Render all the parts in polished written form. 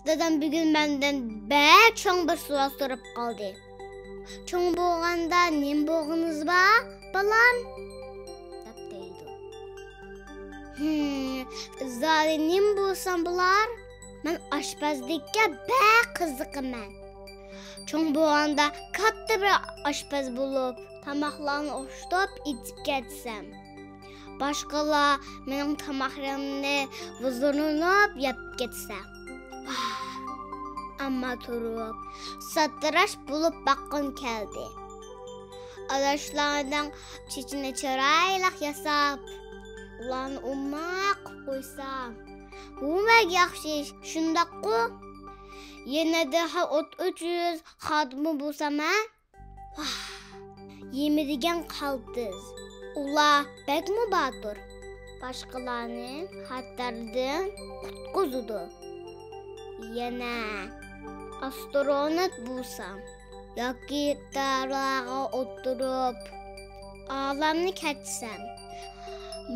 Dadam bugün benden bek çoğun bir sual sorup kaldı. Çoğun boğanda nem boğunuz ba, balam? Dap deydi. Zade nem boğsam bular? Ben aşpazlıkka bek kızıqıman. Çoğun boğanda katta bir aşpaz bulup, tamaklarını oştup içip getsem. Başqalar mening tamaklarımni vuzurunup yap getsem. Amma turib, satrash bulup baqqan keldi. Adaşlardan çiçine çiraylaq yasab, ularni ummaq qo'ysam. Umak yaxshi ish, shundaq-ku. Yana daha 300 xodimi bo'lsam-a? Yemadigan qaltiz. Ular bakmi batur. Başqalarni xatardan qutqizdi. Yana astronot bo'lsam yoki tarlaga o'tirib olamni ketsam,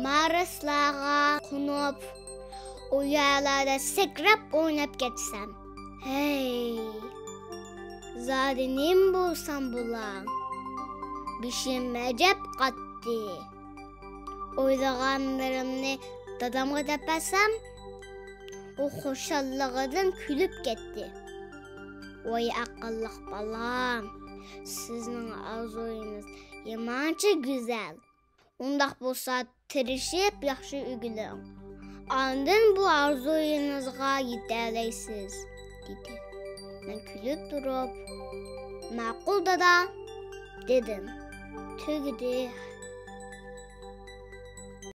Marslarga qo'nib, u yerlarda sakrab o'ynab ketsam. Hey! Zade nem bo'lsam bular? Bishim ajab qatdi. O'ylaganlarimni dadamga depasam, o xo'shallig'idan kulib ketdi. Voy aqlliq balam, sizning orzuyingiz yamancha go'zal. Undaq bo'lsa, tirishib yaxshi o'giling. Ondan bu orzuyingizga yetalaysiz, dedi. Men kulib turib, ma'qul dada, dedim. Tugdi.